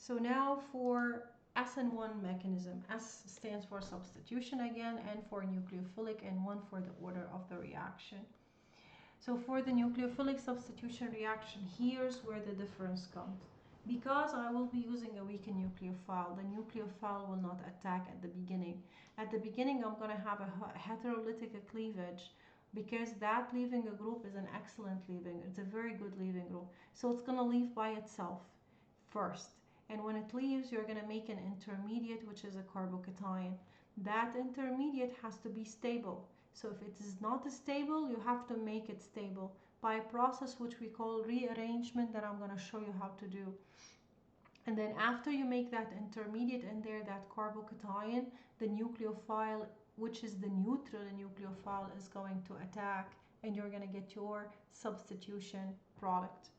So now for SN1 mechanism. S stands for substitution again, N for nucleophilic, and 1 for the order of the reaction. So for the nucleophilic substitution reaction, here's where the difference comes. Because I will be using a weakened nucleophile, the nucleophile will not attack at the beginning. At the beginning, I'm going to have a heterolytic cleavage because that leaving a group is an excellent leaving. It's a very good leaving group. So it's going to leave by itself first. And when it leaves, you're going to make an intermediate, which is a carbocation. That intermediate has to be stable. So if it is not stable, you have to make it stable by a process which we call rearrangement that I'm going to show you how to do. And then after you make that intermediate in there, that carbocation, the nucleophile, which is the neutral nucleophile, is going to attack, and you're going to get your substitution product.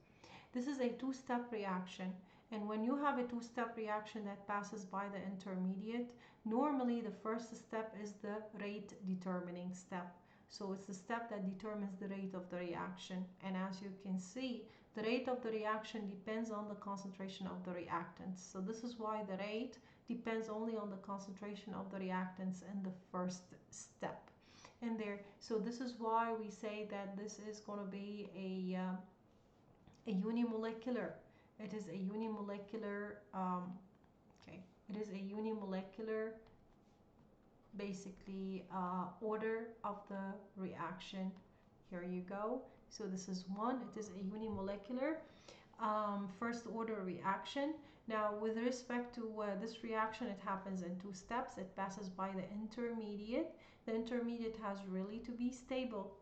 This is a two-step reaction. And when you have a two-step reaction that passes by the intermediate, normally the first step is the rate determining step. So it's the step that determines the rate of the reaction. And as you can see, the rate of the reaction depends on the concentration of the reactants. So this is why the rate depends only on the concentration of the reactants in the first step. And there, so this is why we say that this is going to be a unimolecular. It is a unimolecular, it is a unimolecular, basically, order of the reaction. Here you go. So this is one. It is a unimolecular first order reaction. Now, with respect to this reaction, it happens in two steps. It passes by the intermediate. The intermediate has really to be stable,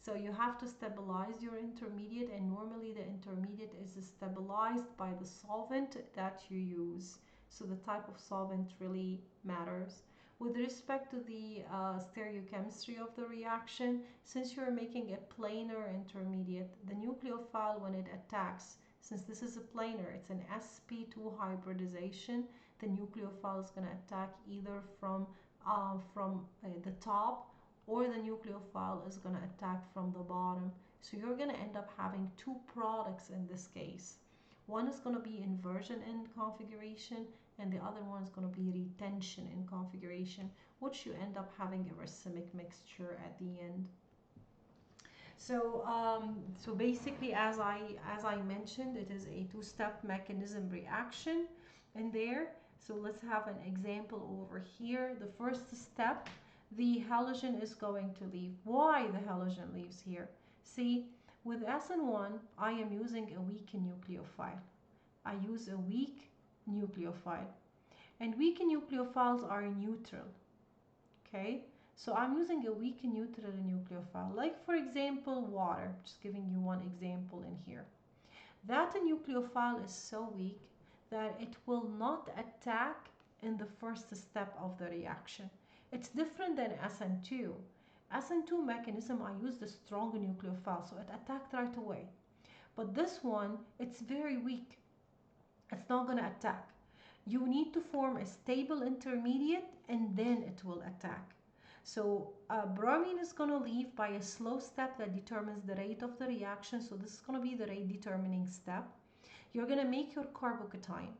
So you have to stabilize your intermediate, and normally the intermediate is stabilized by the solvent that you use. So the type of solvent really matters. With respect to the stereochemistry of the reaction, since you're making a planar intermediate, the nucleophile, when it attacks, since this is a planar, it's an sp2 hybridization, the nucleophile is going to attack either from the top, or the nucleophile is going to attack from the bottom. So you're going to end up having two products in this case. One is going to be inversion in configuration, and the other one is going to be retention in configuration, which you end up having a racemic mixture at the end. So, so basically, as I mentioned, it is a two-step mechanism reaction in there. So let's have an example over here. The first step, the halogen is going to leave. Why the halogen leaves here? See, with SN1, I am using a weak nucleophile. I use a weak nucleophile. And weak nucleophiles are neutral. Okay? So I'm using a weak neutral nucleophile. Like, for example, water. Just giving you one example in here. That nucleophile is so weak that it will not attack in the first step of the reaction. It's different than SN2. SN2 mechanism, I use the strong nucleophile, so it attacked right away. But this one, it's very weak. It's not going to attack. You need to form a stable intermediate, and then it will attack. So bromine is going to leave by a slow step that determines the rate of the reaction. So this is going to be the rate determining step. You're going to make your carbocation.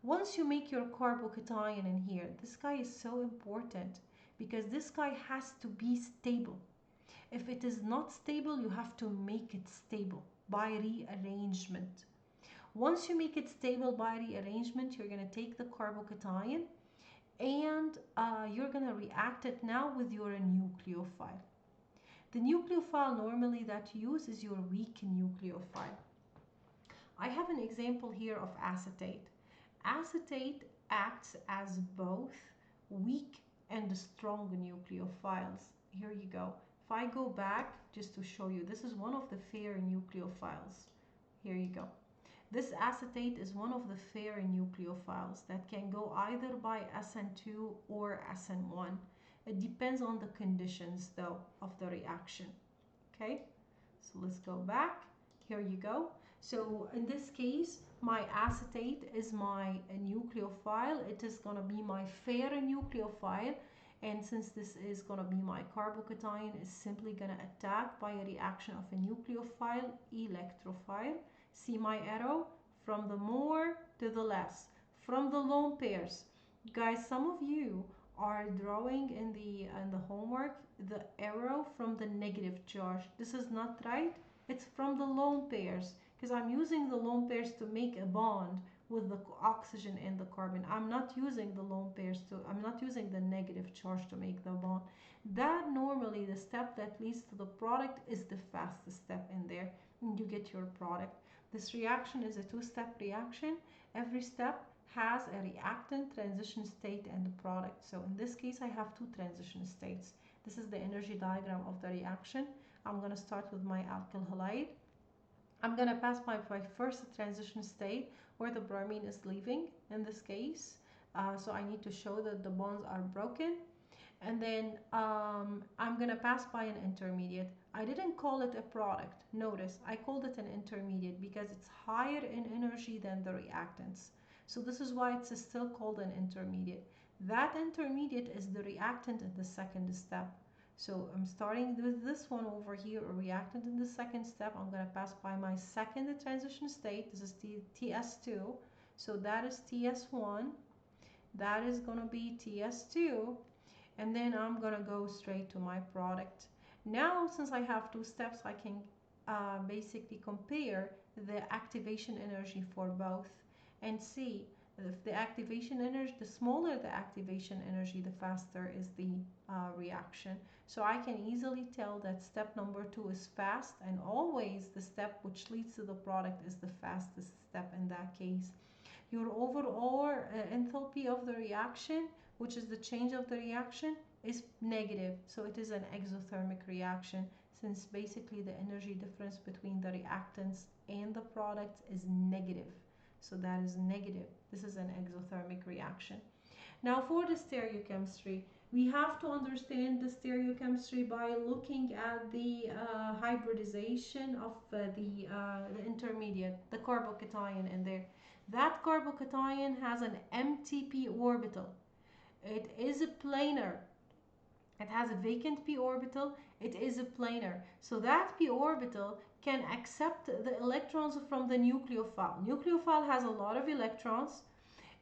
Once you make your carbocation in here, this guy is so important because this guy has to be stable. If it is not stable, you have to make it stable by rearrangement. Once you make it stable by rearrangement, you're going to take the carbocation and you're going to react it now with your nucleophile. The nucleophile normally that you use is your weak nucleophile. I have an example here of acetate. Acetate acts as both weak and strong nucleophiles. Here you go. If I go back just to show you, this is one of the fair nucleophiles. Here you go. This acetate is one of the fair nucleophiles that can go either by SN2 or SN1. It depends on the conditions, though, of the reaction. Okay, so let's go back. Here you go. So in this case, my acetate is my nucleophile. It is going to be my fair nucleophile. And since this is going to be my carbocation, it's simply going to attack by a reaction of a nucleophile, electrophile. See my arrow? from the more to the less, from the lone pairs. Guys, some of you are drawing in the homework the arrow from the negative charge. This is not right. It's from the lone pairs because I'm using the lone pairs to make a bond with the oxygen and the carbon. I'm not using the lone pairs I'm not using the negative charge to make the bond. That normally the step that leads to the product is the fastest step in there, and you get your product. This reaction is a two-step reaction. Every step has a reactant, transition state, and the product. So in this case, I have two transition states. This is the energy diagram of the reaction. I'm going to start with my alkyl halide. I'm going to pass by my first transition state where the bromine is leaving in this case. So I need to show that the bonds are broken. And then I'm going to pass by an intermediate. I didn't call it a product. Notice, I called it an intermediate because it's higher in energy than the reactants. So this is why it's still called an intermediate. That intermediate is the reactant in the second step. So I'm starting with this one over here, a reactant in the second step. I'm going to pass by my second transition state. This is TS2. So that is TS1. That is going to be TS2. And then I'm going to go straight to my product. Now, since I have two steps, I can basically compare the activation energy for both and see if the activation energy, the smaller the activation energy, the faster is the reaction. So I can easily tell that step number 2 is fast, and always the step which leads to the product is the fastest step in that case. Your overall enthalpy of the reaction, which is the change of the reaction, is negative. So it is an exothermic reaction, since basically the energy difference between the reactants and the products is negative. So that is negative. This is an exothermic reaction. Now for the stereochemistry, we have to understand the stereochemistry by looking at the hybridization of the intermediate, the carbocation in there. That carbocation has an empty p orbital. It is a planar. It has a vacant p orbital. It is a planar. So that p orbital can accept the electrons from the nucleophile. Nucleophile has a lot of electrons,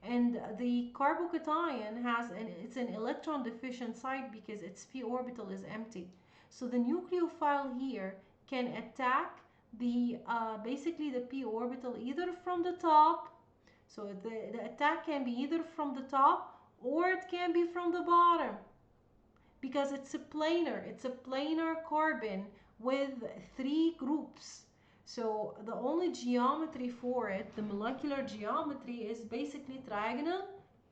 and the carbocation has it's an electron deficient site because its p orbital is empty. So the nucleophile here can attack the basically the p orbital either from the top. So the attack can be either from the top or it can be from the bottom, because it's a planar carbon with 3 groups. So the only geometry for it, the molecular geometry, is basically trigonal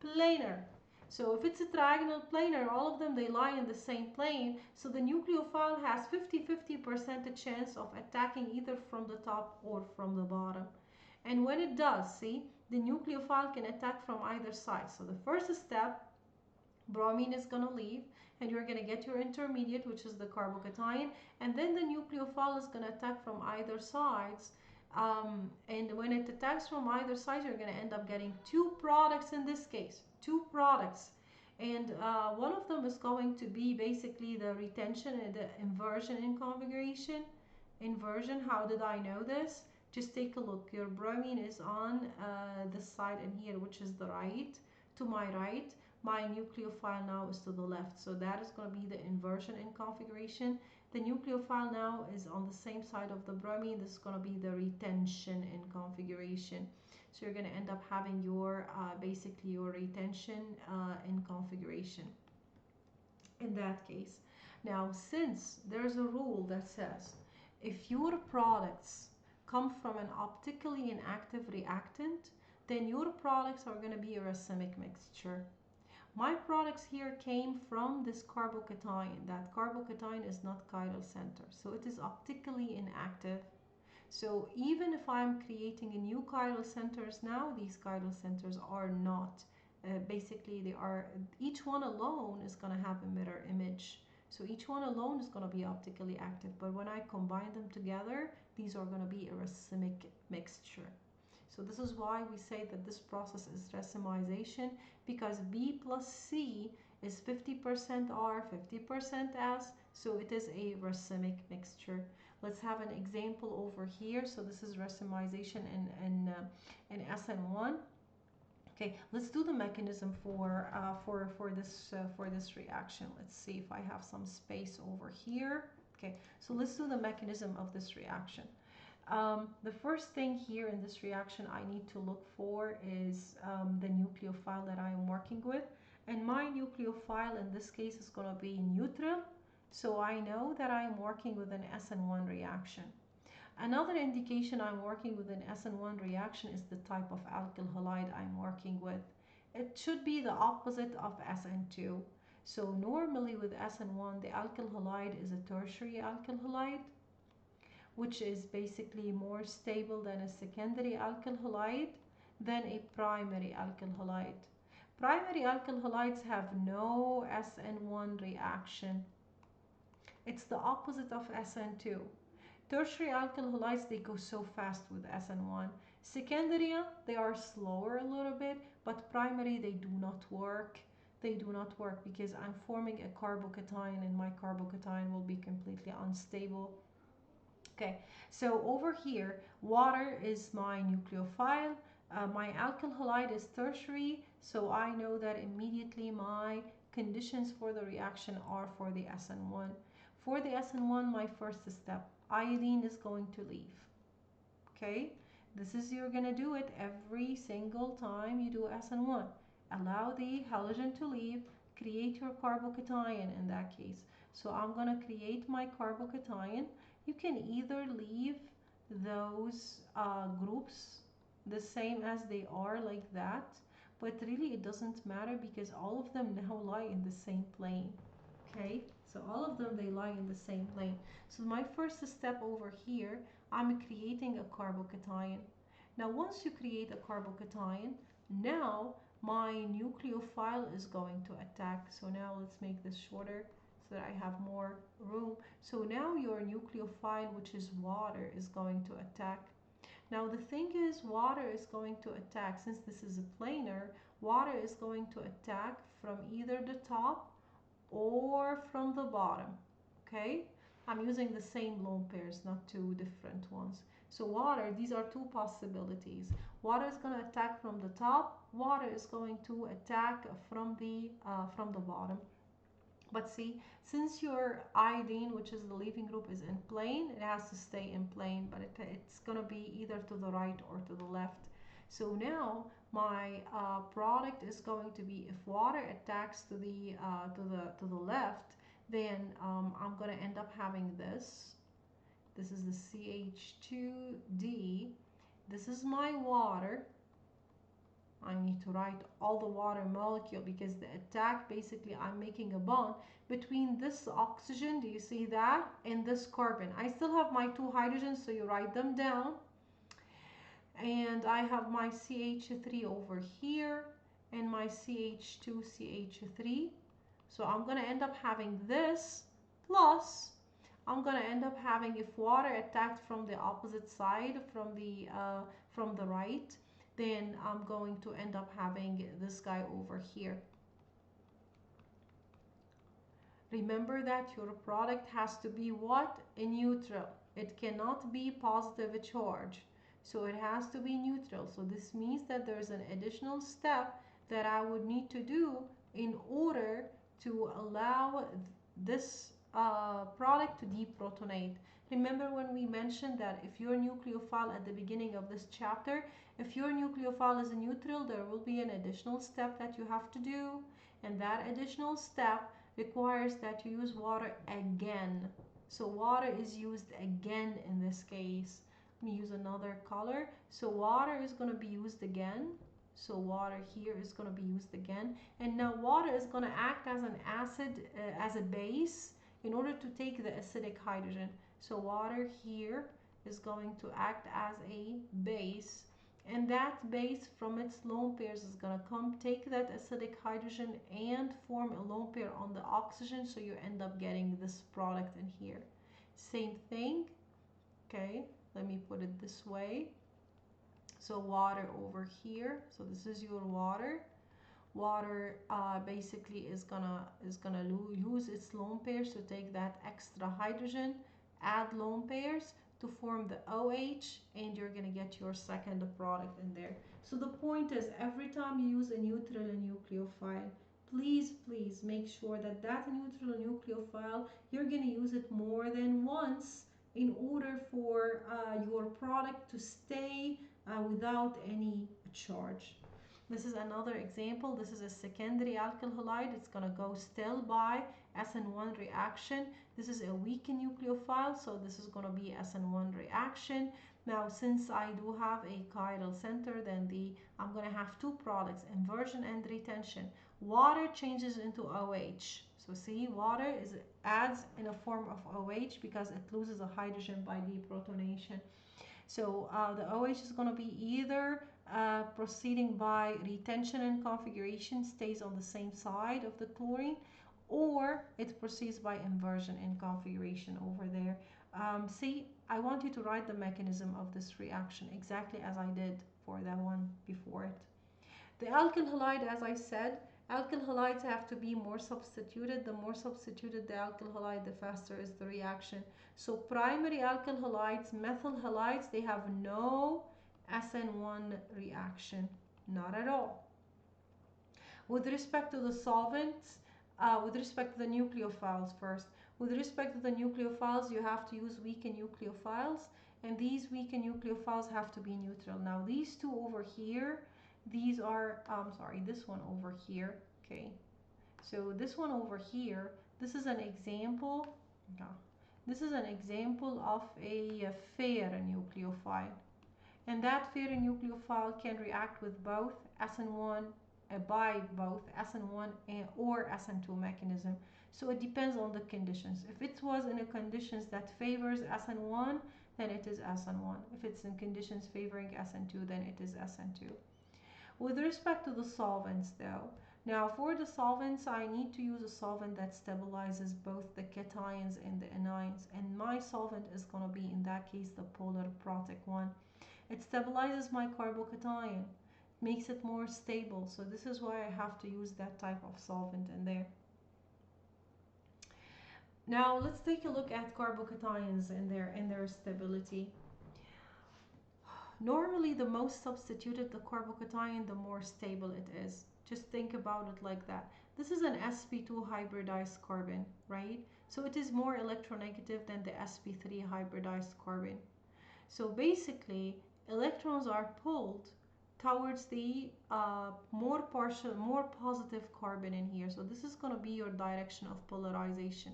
planar. So if it's a trigonal planar, all of them, they lie in the same plane. So the nucleophile has 50-50% chance of attacking either from the top or from the bottom. And when it does, see, the nucleophile can attack from either side. So the first step, bromine is going to leave, and you're going to get your intermediate, which is the carbocation, and then the nucleophile is going to attack from either sides. And when it attacks from either side, you're going to end up getting 2 products in this case, 2 products. And one of them is going to be basically the retention and the inversion in configuration. Inversion, how did I know this? Just take a look. Your bromine is on this side in here, which is the right. To my right, my nucleophile now is to the left. So that is going to be the inversion in configuration. The nucleophile now is on the same side of the bromine. This is going to be the retention in configuration. So you're going to end up having your basically your retention in configuration in that case. Now, since there's a rule that says if your products come from an optically inactive reactant, then your products are going to be a racemic mixture. My products here came from this carbocation. That carbocation is not chiral center, so it is optically inactive. So even if I'm creating a new chiral centers now, these chiral centers are not. Basically, they are, each one alone is going to have a mirror image. So each one alone is going to be optically active, but when I combine them together, these are going to be a racemic mixture. So this is why we say that this process is racemization, because B plus C is 50% R, 50% S, so it is a racemic mixture. Let's have an example over here. So this is racemization in SN1. Okay, let's do the mechanism for this reaction. Let's see if I have some space over here. Okay, so let's do the mechanism of this reaction. The first thing here in this reaction I need to look for is the nucleophile that I am working with. And my nucleophile in this case is going to be neutral. So I know that I'm working with an SN1 reaction. Another indication I'm working with an SN1 reaction is the type of alkyl halide I'm working with. It should be the opposite of SN2. So normally with SN1, the alkyl halide is a tertiary alkyl halide, which is basically more stable than a secondary alkyl halide than a primary alkyl halide. Primary alkyl halides have no SN1 reaction. It's the opposite of SN2. Tertiary alkyl halides, they go so fast with SN1. Secondary, they are slower a little bit, but primary, they do not work. They do not work because I'm forming a carbocation and my carbocation will be completely unstable. Okay, so over here, water is my nucleophile. My alkyl halide is tertiary, so I know that immediately my conditions for the reaction are for the SN1. For the SN1, my first step, iodine is going to leave. Okay, this is, you're going to do it every single time you do SN1. Allow the halogen to leave, create your carbocation in that case. So I'm going to create my carbocation. You can either leave those groups the same as they are like that, but really it doesn't matter because all of them now lie in the same plane. Okay, so all of them, they lie in the same plane. So my first step over here, I'm creating a carbocation. Now once you create a carbocation, now my nucleophile is going to attack. So now let's make this shorter so that I have more room. So now your nucleophile, which is water, is going to attack. Now the thing is, water is going to attack, since this is a planar, water is going to attack from either the top or from the bottom. Okay, I'm using the same lone pairs, not two different ones. So water, these are two possibilities. Water is going to attack from the top, water is going to attack from the bottom. But see, since your iodine, which is the leaving group, is in plane, it has to stay in plane, but it's going to be either to the right or to the left. So now my product is going to be, if water attacks to the left, then I'm going to end up having this. This is the CH2D. This is my water. I need to write all the water molecule because the attack, basically I'm making a bond between this oxygen, do you see that, and this carbon. I still have my two hydrogens, so you write them down. And I have my CH3 over here and my CH2, CH3. So I'm going to end up having this, plus I'm going to end up having, if water attacked from the opposite side, from the right, then I'm going to end up having this guy over here. Remember that your product has to be what? A neutral. It cannot be positive charge. So it has to be neutral. So this means that there's an additional step that I would need to do in order to allow this product to deprotonate. Remember when we mentioned that if your nucleophile at the beginning of this chapter, if your nucleophile is a neutral, there will be an additional step that you have to do. And that additional step requires that you use water again. So water is used again in this case. Let me use another color. So water is going to be used again. So water here is going to be used again. And now water is going to act as an acid, as a base, in order to take the acidic hydrogen. So water here is going to act as a base. And that base from its lone pairs is going to come take that acidic hydrogen and form a lone pair on the oxygen. So you end up getting this product in here. Same thing. Okay. Let me put it this way. So water over here. So this is your water. Water basically is gonna use its lone pairs to take that extra hydrogen, add lone pairs to form the OH, and you're going to get your second product in there. So the point is, every time you use a neutral nucleophile, please make sure that that neutral nucleophile, you're going to use it more than once in order for your product to stay without any charge. This is another example. This is a secondary alkyl halide. It's going to go still by SN1 reaction. This is a weak nucleophile, so this is going to be SN1 reaction. Now, since I do have a chiral center, then I'm going to have two products, inversion and retention. Water changes into OH. So see, water adds in a form of OH because it loses a hydrogen by deprotonation. So the OH is going to be either proceeding by retention and configuration, stays on the same side of the chlorine, or it proceeds by inversion and configuration over there. See, I want you to write the mechanism of this reaction exactly as I did for that one before it. The alkyl halide, as I said, alkyl halides have to be more substituted. The more substituted the alkyl halide, the faster is the reaction. So primary alkyl halides, methyl halides, they have no SN1 reaction, not at all. With respect to the solvents, with respect to the nucleophiles first, with respect to the nucleophiles, you have to use weakened nucleophiles, and these weakened nucleophiles have to be neutral. Now these two over here, these are, sorry, this one over here, okay. So this one over here, this is an example, this is an example of a fair nucleophile. And that fair nucleophile can react with both SN1, by both SN1 or SN2 mechanism. So it depends on the conditions. If it was in a conditions that favors SN1, then it is SN1. If it's in conditions favoring SN2, then it is SN2. With respect to the solvents though, now for the solvents, I need to use a solvent that stabilizes both the cations and the anions. And my solvent is going to be, in that case, the polar protic one. It stabilizes my carbocation, makes it more stable. So this is why I have to use that type of solvent in there. Now let's take a look at carbocations and their stability. Normally, the most substituted the carbocation, the more stable it is. Just think about it like that. This is an sp2 hybridized carbon, right? So it is more electronegative than the sp3 hybridized carbon. So basically, electrons are pulled towards the more positive carbon in here. So this is going to be your direction of polarization.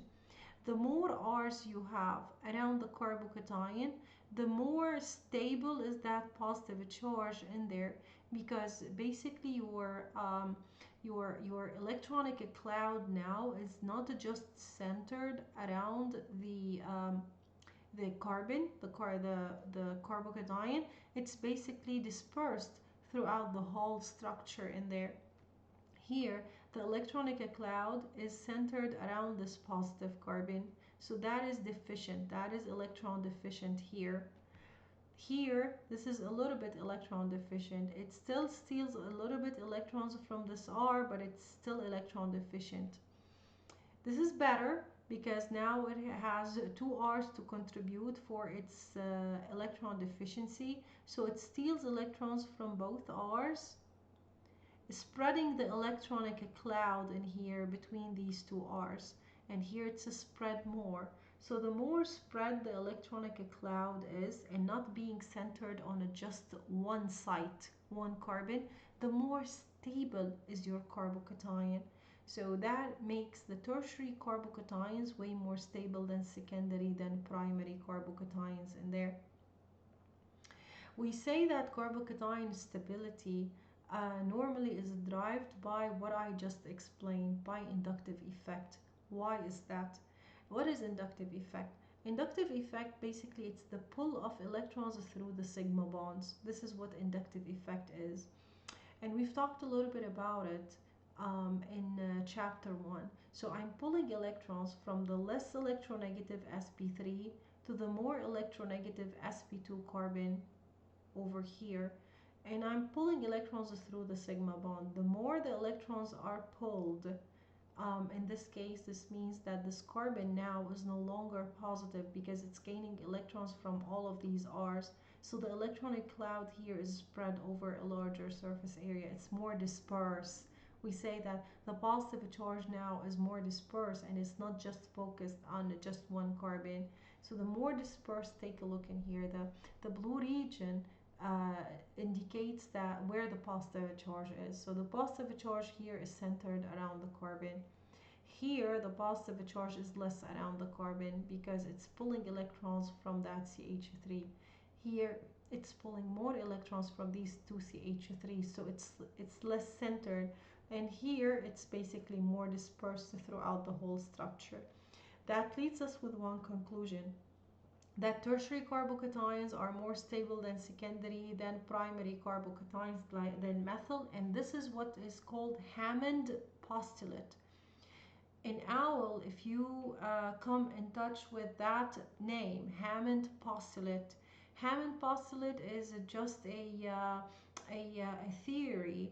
The more R's you have around the carbocation, the more stable is that positive charge in there, because basically your electronic cloud now is not just centered around the carbon, the carbocation. It's basically dispersed throughout the whole structure in there. Here, the electronic cloud is centered around this positive carbon. So that is deficient. That is electron deficient here. Here, this is a little bit electron deficient. It still steals a little bit electrons from this R, but it's still electron deficient. This is better because now it has two R's to contribute for its electron deficiency. So it steals electrons from both R's, spreading the electronic cloud in here between these two R's. And here it's a spread more. So the more spread the electronic cloud is and not being centered on just one site, one carbon, the more stable is your carbocation. So that makes the tertiary carbocations way more stable than secondary, than primary carbocations in there. We say that carbocation stability normally is derived by what I just explained, by inductive effect. Why is that? What is inductive effect? Inductive effect, basically, it's the pull of electrons through the sigma bonds. This is what inductive effect is. And we've talked a little bit about it in chapter 1. So I'm pulling electrons from the less electronegative sp3 to the more electronegative sp2 carbon over here. And I'm pulling electrons through the sigma bond. The more the electrons are pulled In this case, this means that this carbon now is no longer positive because it's gaining electrons from all of these R's. So the electronic cloud here is spread over a larger surface area. It's more dispersed. We say that the positive charge now is more dispersed and it's not just focused on just one carbon. So the more dispersed, take a look in here. The blue region indicates that where the positive charge is. So the positive charge here is centered around the carbon. Here the positive charge is less around the carbon because it's pulling electrons from that CH3. Here it's pulling more electrons from these two CH3, so it's less centered, and here it's basically more dispersed throughout the whole structure. That leads us with one conclusion, that tertiary carbocations are more stable than secondary, than primary carbocations, than methyl, and this is what is called Hammond postulate. In OWL, if you come in touch with that name, Hammond postulate, Hammond postulate is just a theory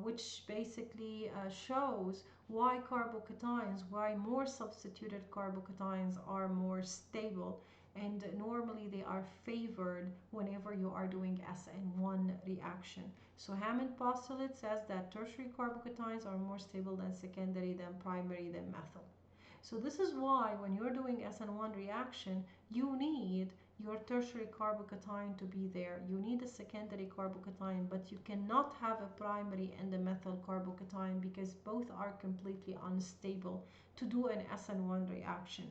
which basically shows why carbocations, why more substituted carbocations are more stable, and normally they are favored whenever you are doing SN1 reaction. So Hammond postulate says that tertiary carbocations are more stable than secondary, than primary, than methyl. So this is why when you're doing SN1 reaction, you need your tertiary carbocation to be there. You need a secondary carbocation, but you cannot have a primary and a methyl carbocation because both are completely unstable to do an SN1 reaction.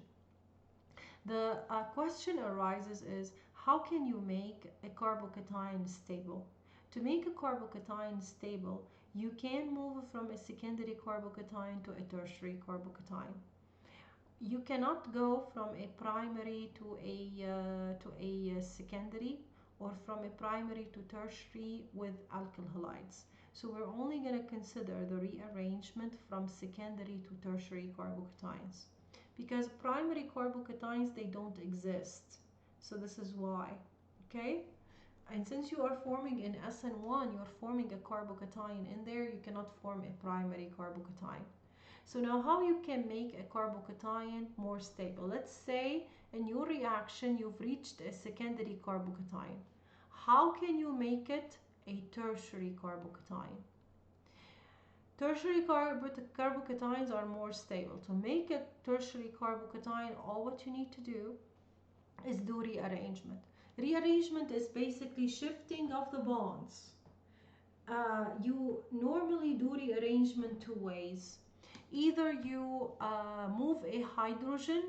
The question arises is, how can you make a carbocation stable? To make a carbocation stable, you can move from a secondary carbocation to a tertiary carbocation. You cannot go from a primary to a secondary, or from a primary to tertiary with alkyl halides. So we're only going to consider the rearrangement from secondary to tertiary carbocations, because primary carbocations, they don't exist. So this is why, okay? And since you are forming in SN1, you're forming a carbocation in there, you cannot form a primary carbocation. So now how you can make a carbocation more stable? Let's say in your reaction you've reached a secondary carbocation. How can you make it a tertiary carbocation? Tertiary carbocations are more stable. To make a tertiary carbocation, all what you need to do is do rearrangement. Rearrangement is basically shifting of the bonds. You normally do rearrangement two ways. Either you move a hydrogen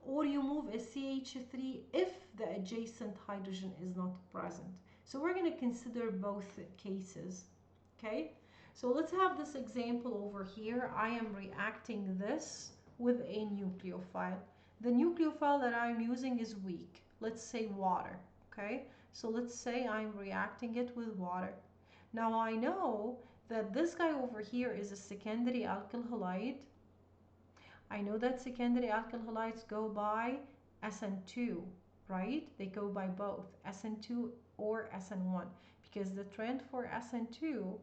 or you move a CH3 if the adjacent hydrogen is not present. So we're going to consider both cases, okay? So let's have this example over here. I am reacting this with a nucleophile. The nucleophile that I'm using is weak. Let's say water, okay? So let's say I'm reacting it with water. Now I know that this guy over here is a secondary alkyl halide. I know that secondary alkyl halides go by SN2, right? They go by both SN2 or SN1, because the trend for SN2,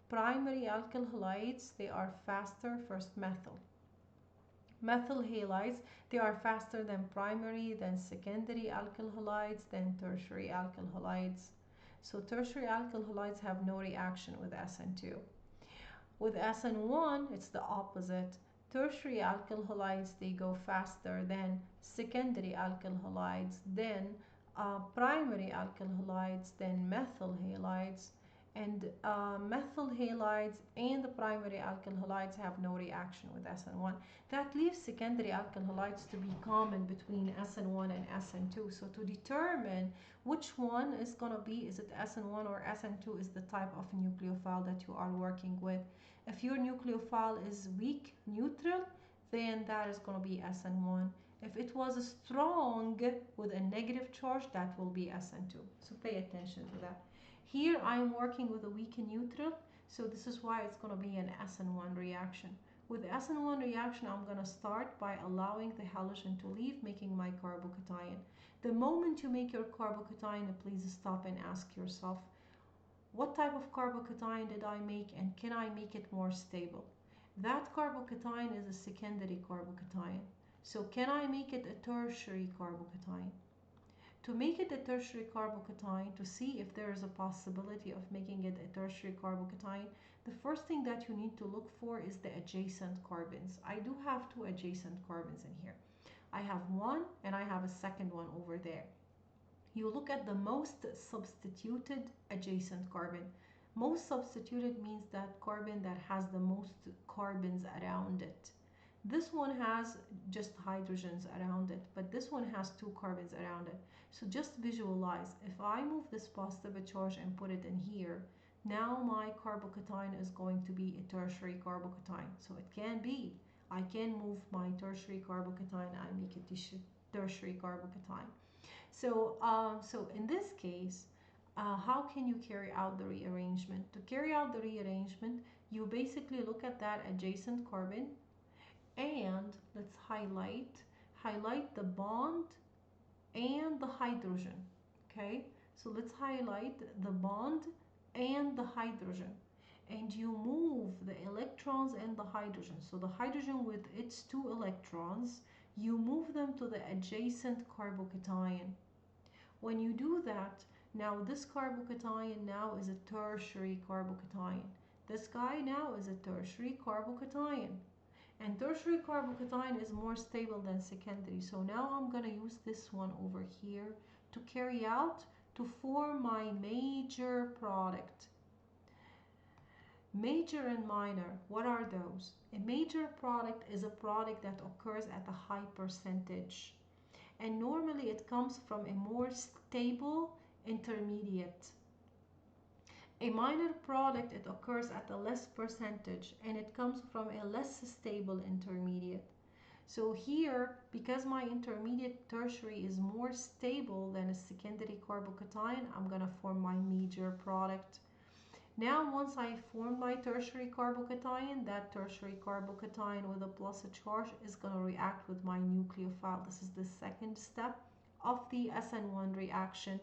primary alkyl halides, they are faster, first methyl. Methyl halides, they are faster than primary, then secondary alkyl halides, then tertiary alkyl halides. So tertiary alkyl halides have no reaction with SN2. With SN1, it's the opposite. Tertiary alkyl halides, they go faster than secondary alkyl halides, then primary alkyl halides, then methyl halides. And methyl halides and the primary alkyl halides have no reaction with SN1. That leaves secondary alkyl halides to be common between SN1 and SN2. So to determine which one is going to be, is it SN1 or SN2, is the type of nucleophile that you are working with. If your nucleophile is weak, neutral, then that is going to be SN1. If it was strong with a negative charge, that will be SN2. So pay attention to that. Here I am working with a weak and neutral, so this is why it's going to be an SN1 reaction. With SN1 reaction, I'm going to start by allowing the halogen to leave, making my carbocation. The moment you make your carbocation, please stop and ask yourself, what type of carbocation did I make, and can I make it more stable? That carbocation is a secondary carbocation. So can I make it a tertiary carbocation? To make it a tertiary carbocation, to see if there is a possibility of making it a tertiary carbocation, the first thing that you need to look for is the adjacent carbons. I do have two adjacent carbons in here. I have one and I have a second one over there. You look at the most substituted adjacent carbon. Most substituted means that carbon that has the most carbons around it. This one has just hydrogens around it, but this one has two carbons around it. So just visualize, if I move this positive charge and put it in here, now my carbocation is going to be a tertiary carbocation. So it can be, I can move my tertiary carbocation and make it tertiary carbocation. So in this case, how can you carry out the rearrangement? To carry out the rearrangement, you basically look at that adjacent carbon and let's highlight the bond and the hydrogen. Okay, so let's highlight the bond and the hydrogen, and you move the electrons and the hydrogen. So the hydrogen with its two electrons, you move them to the adjacent carbocation. When you do that, now this carbocation now is a tertiary carbocation. This guy now is a tertiary carbocation. And tertiary carbocation is more stable than secondary. So now I'm going to use this one over here to carry out, to form my major product. Major and minor, what are those? A major product is a product that occurs at a high percentage. And normally it comes from a more stable intermediate. A minor product, it occurs at a less percentage and it comes from a less stable intermediate. So here, because my intermediate tertiary is more stable than a secondary carbocation, I'm going to form my major product. Now, once I form my tertiary carbocation, that tertiary carbocation with a plus charge is going to react with my nucleophile. This is the second step of the SN1 reaction.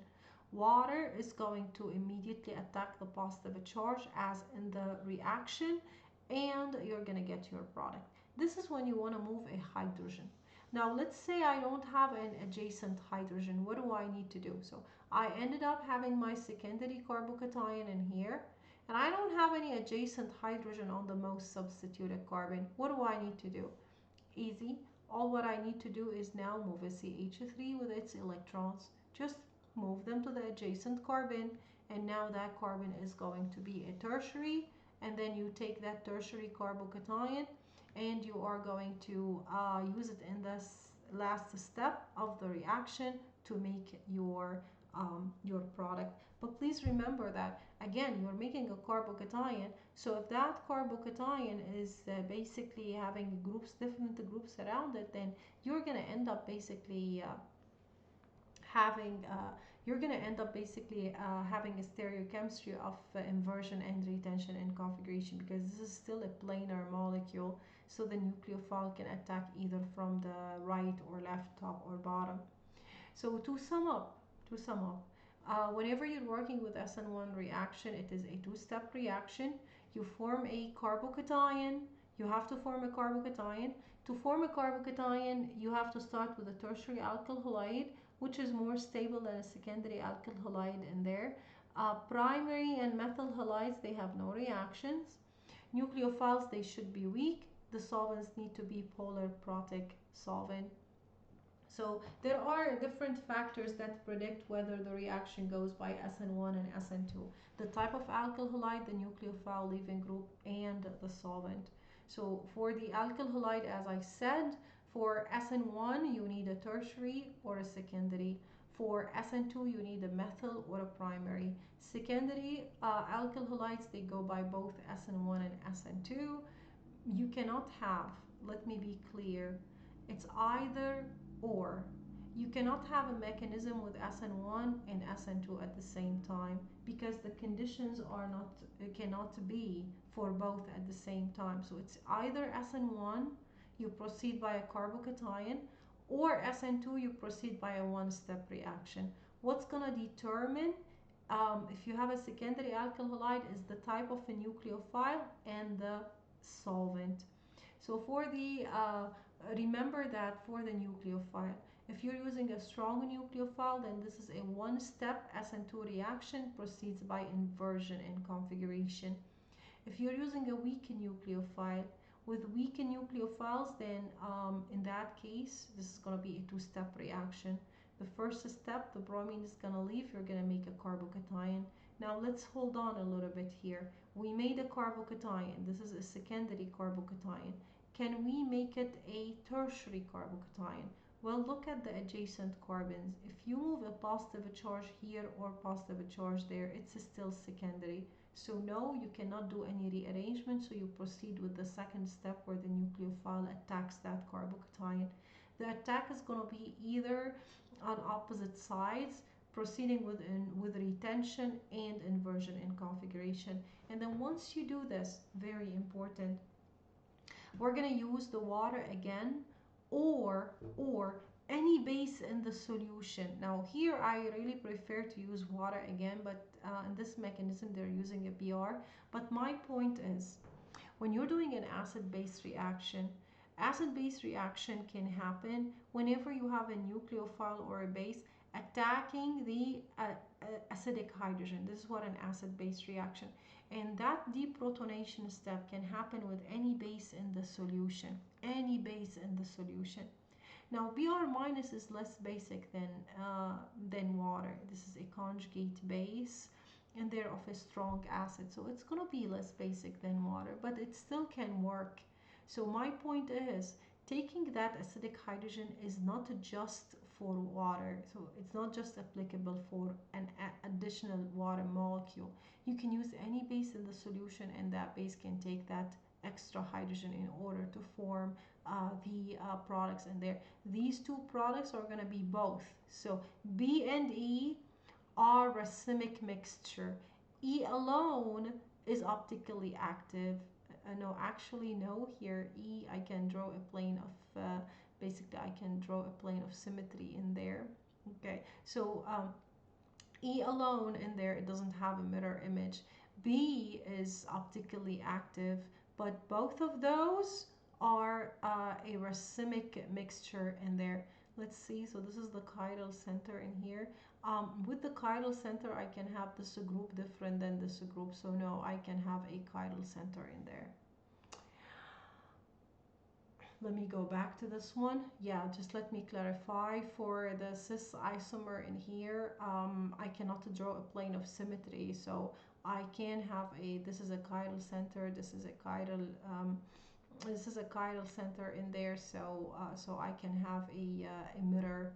Water is going to immediately attack the positive charge as in the reaction, and you're going to get your product. This is when you want to move a hydrogen. Now, let's say I don't have an adjacent hydrogen. What do I need to do? So I ended up having my secondary carbocation in here, and I don't have any adjacent hydrogen on the most substituted carbon. What do I need to do? Easy. All what I need to do is now move a CH3 with its electrons. Just move them to the adjacent carbon, and now that carbon is going to be a tertiary, and then you take that tertiary carbocation and you are going to use it in this last step of the reaction to make your product. But please remember that again, you're making a carbocation, so if that carbocation is basically having groups, different groups around it, then you're going to end up basically having having a stereochemistry of inversion and retention and configuration, because this is still a planar molecule, so the nucleophile can attack either from the right or left, top or bottom. So to sum up, whenever you're working with SN1 reaction, it is a two-step reaction. You form a carbocation. You have to form a carbocation. To form a carbocation, you have to start with a tertiary alkyl halide, which is more stable than a secondary alkyl halide in there. Primary and methyl halides, they have no reactions. Nucleophiles, they should be weak. The solvents need to be polar protic solvent. So there are different factors that predict whether the reaction goes by SN1 and SN2. The type of alkyl halide, the nucleophile leaving group, and the solvent. So for the alkyl halide, as I said, for SN1 you need a tertiary or a secondary. For SN2 you need a methyl or a primary. Secondary alkyl halides, they go by both SN1 and SN2. You cannot have, let me be clear, it's either or. You cannot have a mechanism with SN1 and SN2 at the same time, because the conditions are not, cannot be for both at the same time. So it's either SN1, you proceed by a carbocation, or SN2, you proceed by a one-step reaction. What's going to determine if you have a secondary alkyl halide is the type of a nucleophile and the solvent. So for the, remember that for the nucleophile, if you're using a strong nucleophile, then this is a one-step SN2 reaction, proceeds by inversion and configuration. If you're using a weak nucleophile, with weak nucleophiles, then in that case, this is going to be a two-step reaction. The first step, the bromine is going to leave, you're going to make a carbocation. Now let's hold on a little bit here. We made a carbocation. This is a secondary carbocation. Can we make it a tertiary carbocation? Well, look at the adjacent carbons. If you move a positive charge here or positive charge there, it's still secondary. So no, you cannot do any rearrangement, so you proceed with the second step where the nucleophile attacks that carbocation. The attack is going to be either on opposite sides, proceeding with retention and inversion in configuration. And then once you do this, very important, we're going to use the water again, or any base in the solution. Now here I really prefer to use water again, but in this mechanism they're using a BR. But my point is, when you're doing an acid-base reaction, acid-base reaction can happen whenever you have a nucleophile or a base attacking the acidic hydrogen. This is what an acid-base reaction. And that deprotonation step can happen with any base in the solution. Any base in the solution. Now Br minus is less basic than water. This is a conjugate base and they're of a strong acid, so it's going to be less basic than water, but it still can work. So my point is, taking that acidic hydrogen is not just for water, so it's not just applicable for an additional water molecule. You can use any base in the solution and that base can take that extra hydrogen in order to form the products in there. These two products are going to be both. So B and E are racemic mixture. E alone is optically active. No, actually no, here E, I can draw a plane of, basically I can draw a plane of symmetry in there. Okay, so E alone in there, it doesn't have a mirror image. B is optically active, but both of those are a racemic mixture in there. Let's see, so this is the chiral center in here. With the chiral center, I can have this group different than this group, so no, I can have a chiral center in there. Let me go back to this one. Yeah, just let me clarify. For the cis isomer in here, I cannot draw a plane of symmetry, so I can have this is a chiral center, this is a chiral, center in there, so so I can have a mirror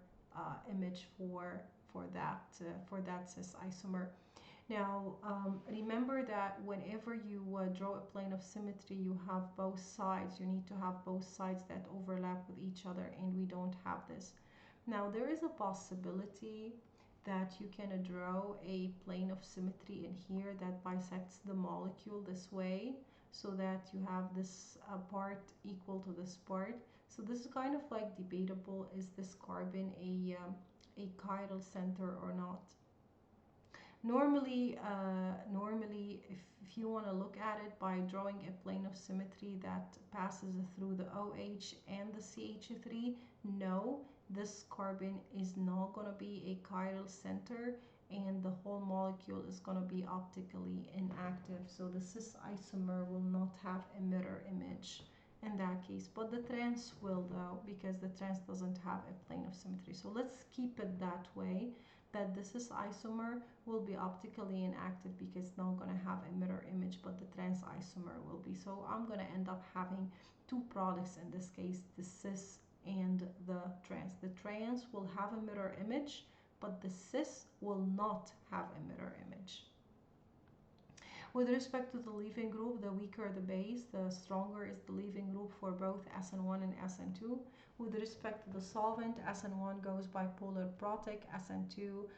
image for that cis isomer. Now remember that whenever you draw a plane of symmetry, you have both sides. You need to have both sides that overlap with each other, and we don't have this. Now there is a possibility that you can draw a plane of symmetry in here that bisects the molecule this way, so that you have this part equal to this part. So this is kind of like debatable. Is this carbon a chiral center or not? Normally, if you want to look at it by drawing a plane of symmetry that passes through the OH and the CH3, no, this carbon is not going to be a chiral center, and the whole molecule is going to be optically inactive. So the cis isomer will not have a mirror image in that case, but the trans will though, because the trans doesn't have a plane of symmetry. So let's keep it that way, that the cis isomer will be optically inactive because it's not going to have a mirror image, but the trans isomer will be. So I'm going to end up having two products in this case, the cis and the trans. The trans will have a mirror image, but the cis will not have a mirror image. With respect to the leaving group, the weaker the base, the stronger is the leaving group for both SN1 and SN2. With respect to the solvent, SN1 goes bipolar protic, SN2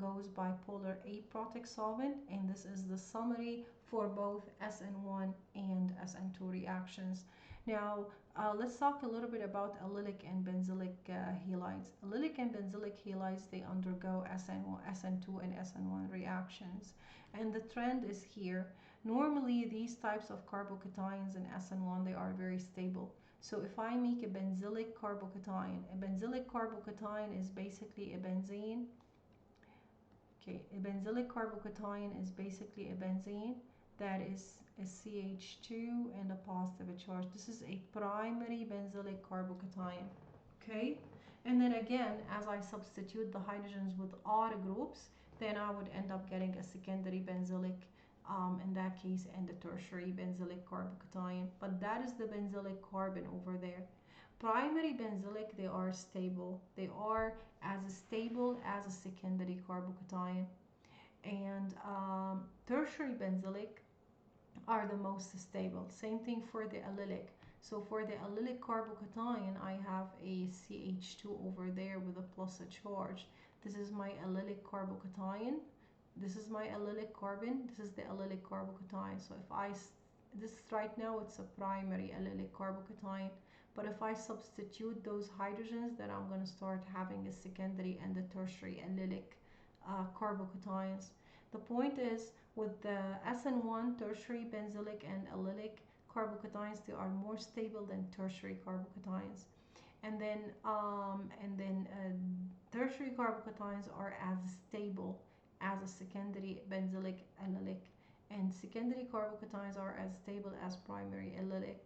goes bipolar aprotic solvent, and this is the summary for both SN1 and SN2 reactions. Now, let's talk a little bit about allylic and benzylic halides. Allylic and benzylic halides, they undergo SN2 and SN1 reactions, and the trend is here. Normally, these types of carbocations in SN1, they are very stable. So if I make a benzylic carbocation, a benzylic carbocation is basically a benzene. Okay, a benzylic carbocation is basically a benzene that is a CH2 and a positive charge. This is a primary benzylic carbocation. Okay, and then again, as I substitute the hydrogens with odd groups, then I would end up getting a secondary benzylic in that case, and the tertiary benzylic carbocation. But that is the benzylic carbon over there. Primary benzylic, they are stable. They are as stable as a secondary carbocation. And tertiary benzylic are the most stable. Same thing for the allylic. So for the allylic carbocation, I have a CH2 over there with a plus a charge. This is my allylic carbocation. This is my allylic carbon. This is the allylic carbocation. So if this right now, it's a primary allylic carbocation. But if I substitute those hydrogens, then I'm going to start having a secondary and a tertiary allylic carbocations. The point is, with the SN1, tertiary benzylic and allylic carbocations, they are more stable than tertiary carbocations. And then tertiary carbocations are as stable as a secondary benzylic allylic, and secondary carbocations are as stable as primary allylic,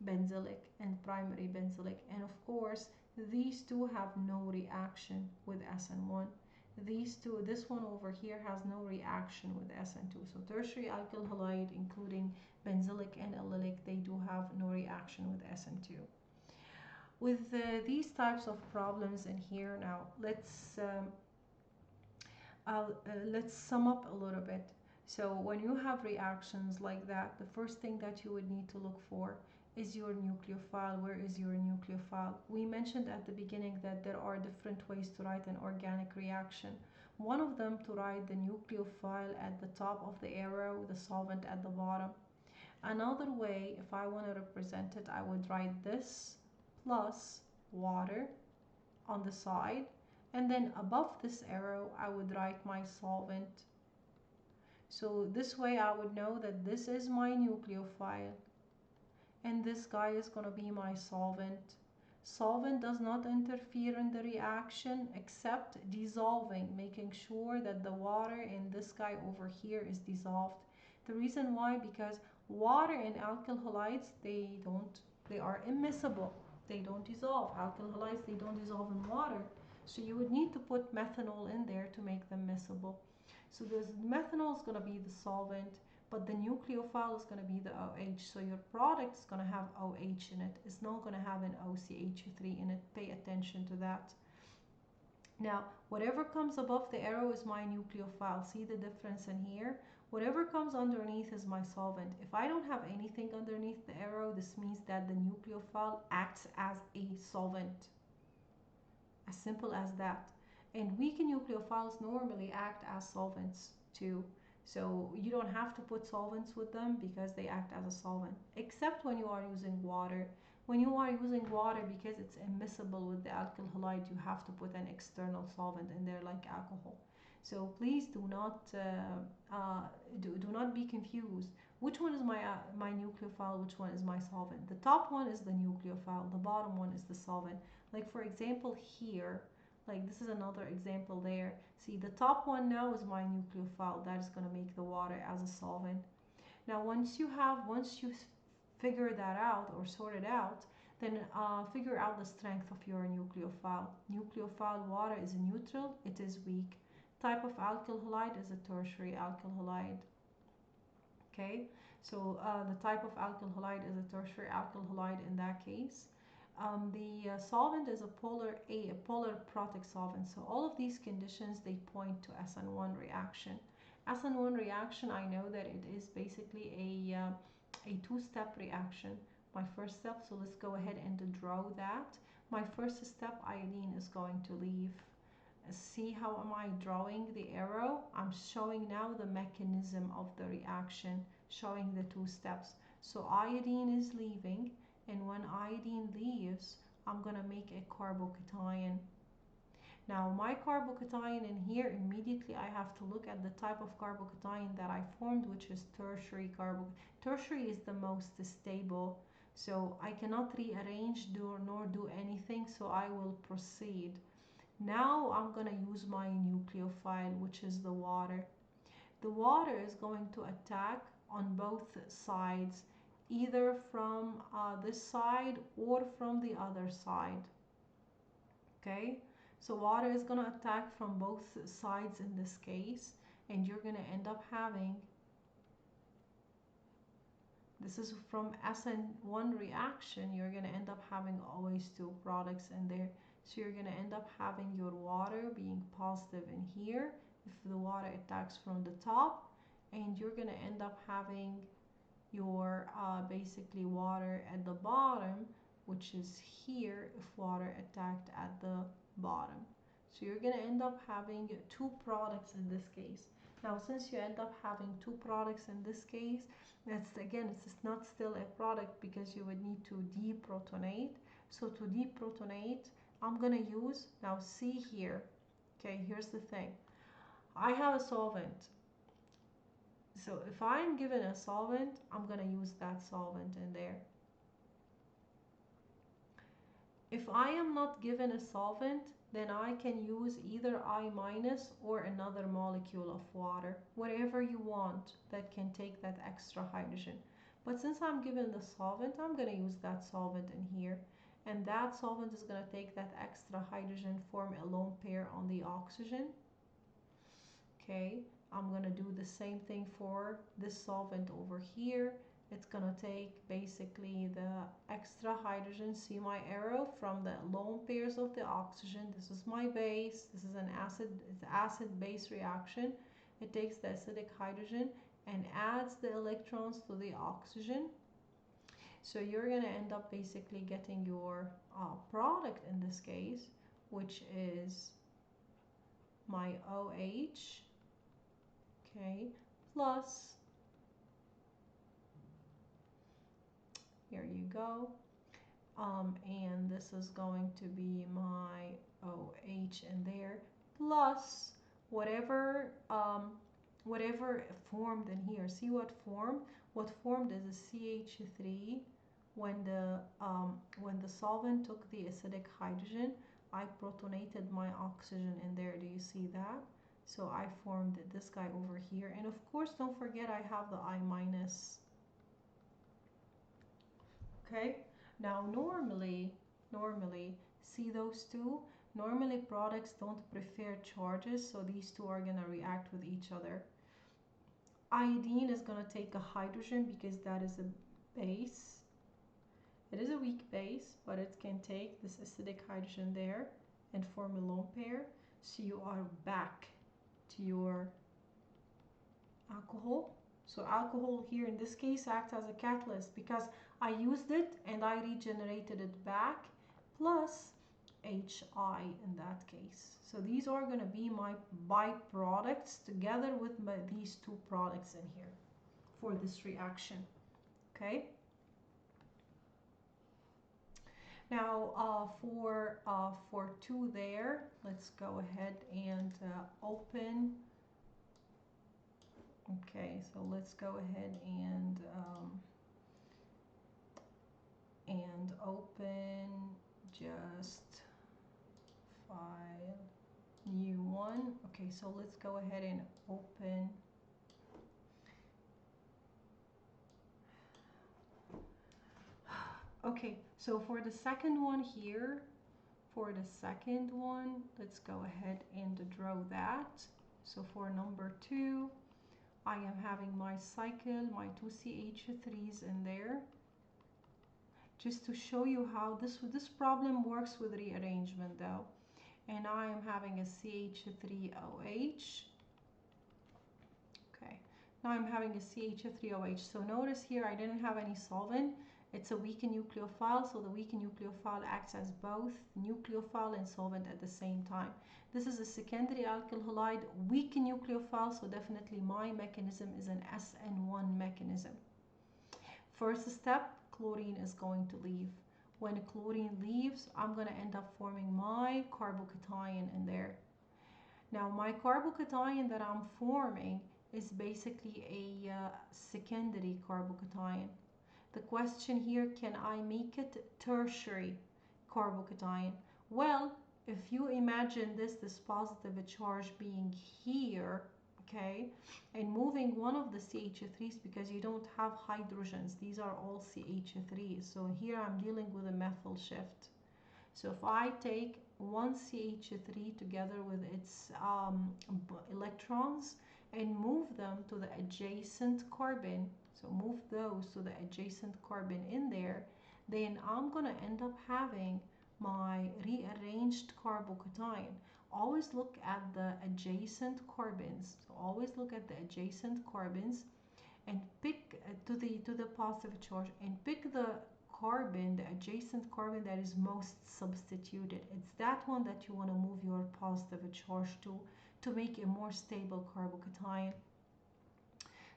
benzylic, and primary benzylic. And of course, these two have no reaction with SN1. These two, this one over here has no reaction with SN2. So tertiary alkyl halide, including benzylic and allylic, they do have no reaction with SN2. With these types of problems in here, now let's sum up a little bit. So when you have reactions like that, the first thing that you would need to look for is your nucleophile. Where is your nucleophile? We mentioned at the beginning that there are different ways to write an organic reaction. One of them to write the nucleophile at the top of the arrow, the solvent at the bottom. Another way, if I want to represent it, I would write this plus water on the side, and then above this arrow I would write my solvent. So this way I would know that this is my nucleophile and this guy is going to be my solvent. Solvent does not interfere in the reaction except dissolving, making sure that the water in this guy over here is dissolved. The reason why, because water and alkyl halides, they are immiscible. They don't dissolve. Alkyl halides, they don't dissolve in water. So you would need to put methanol in there to make them miscible. So this methanol is going to be the solvent, but the nucleophile is going to be the OH. So your product is going to have OH in it. It's not going to have an OCH3 in it. Pay attention to that. Now, whatever comes above the arrow is my nucleophile. See the difference in here? Whatever comes underneath is my solvent. If I don't have anything underneath the arrow, this means that the nucleophile acts as a solvent. As simple as that. And weak nucleophiles normally act as solvents too. So you don't have to put solvents with them because they act as a solvent, except when you are using water. When you are using water, because it's immiscible with the alkyl halide, you have to put an external solvent in there like alcohol. So please do not be confused. Which one is my nucleophile? Which one is my solvent? The top one is the nucleophile. The bottom one is the solvent. Like for example here, like this is another example there. See, the top one now is my nucleophile. That is going to make the water as a solvent. Now once you figure that out or sort it out, then figure out the strength of your nucleophile. Nucleophile water is neutral, it is weak. Type of alkyl halide is a tertiary alkyl halide. Okay, so the type of alkyl halide is a tertiary alkyl halide in that case. The solvent is a polar protic solvent. So all of these conditions, they point to SN1 reaction. SN1 reaction, I know that it is basically a two-step reaction. My first step, so let's go ahead and draw that. My first step, iodine is going to leave. See how am I drawing the arrow? I'm showing now the mechanism of the reaction, showing the two steps. So iodine is leaving, and when iodine leaves, I'm going to make a carbocation. Now my carbocation in here, immediately I have to look at the type of carbocation that I formed, which is tertiary carbocation. Tertiary is the most stable, so I cannot rearrange nor do anything, so I will proceed. Now I'm gonna use my nucleophile, which is the water. The water is going to attack on both sides, either from this side or from the other side. Okay, so water is going to attack from both sides in this case, and you're going to end up having, this is from SN1 reaction, you're going to end up having always two products in there. So you're going to end up having your water being positive in here if the water attacks from the top, and you're going to end up having your basically water at the bottom, which is here if water attacked at the bottom. So you're going to end up having two products in this case. Now since you end up having two products in this case, that's again, it's not still a product because you would need to deprotonate. So to deprotonate, I'm going to use, now see here, okay, here's the thing. I have a solvent. So if I'm given a solvent, I'm going to use that solvent in there. If I am not given a solvent, then I can use either I minus or another molecule of water, whatever you want that can take that extra hydrogen. But since I'm given the solvent, I'm going to use that solvent in here. And that solvent is going to take that extra hydrogen, form a lone pair on the oxygen. Okay, I'm going to do the same thing for this solvent over here. It's going to take basically the extra hydrogen, see my arrow, from the lone pairs of the oxygen. This is my base. This is an acid-base reaction. It takes the acidic hydrogen and adds the electrons to the oxygen. So you're going to end up basically getting your product in this case, which is my OH, okay, plus, here you go, and this is going to be my OH in there, plus whatever whatever formed in here. See what formed? What formed is a CH3 when the solvent took the acidic hydrogen. I protonated my oxygen in there. Do you see that? So I formed this guy over here, and of course don't forget I have the I minus. Okay, now normally see those two, normally products don't prefer charges, so these two are going to react with each other. Iodine is going to take a hydrogen because that is a base. It is a weak base, but it can take this acidic hydrogen there and form a lone pair. So you are back to your alcohol. So alcohol here in this case acts as a catalyst because I used it and I regenerated it back, plus HI in that case. So these are going to be my byproducts together with these two products in here for this reaction. Okay. Now for 2 there, let's go ahead and open. Okay, so let's go ahead and open just file, new one. Okay, so let's go ahead and open. Okay, so for the second one here, let's go ahead and draw that. So for number 2, I am having my cycle, my 2 CH3s in there. Just to show you how this problem works with rearrangement though. And I am having a CH3OH. Okay, now I'm having a CH3OH. So notice here I didn't have any solvent. It's a weakened nucleophile, so the weakened nucleophile acts as both nucleophile and solvent at the same time. This is a secondary alkyl halide, weakened nucleophile, so definitely my mechanism is an SN1 mechanism. First step, chlorine is going to leave. When chlorine leaves, I'm going to end up forming my carbocation in there. Now my carbocation that I'm forming is basically a secondary carbocation. The question here, can I make it tertiary carbocation? Well, if you imagine this positive charge being here, okay, and moving one of the CH3s, because you don't have hydrogens, these are all CH3s. So here I'm dealing with a methyl shift. So if I take one CH3 together with its electrons and move them to the adjacent carbon, so move those to the adjacent carbon in there, then I'm going to end up having my rearranged carbocation. Always look at the adjacent carbons. So always look at the adjacent carbons and pick to the positive charge, and pick the carbon, the adjacent carbon that is most substituted. It's that one that you want to move your positive charge to make a more stable carbocation.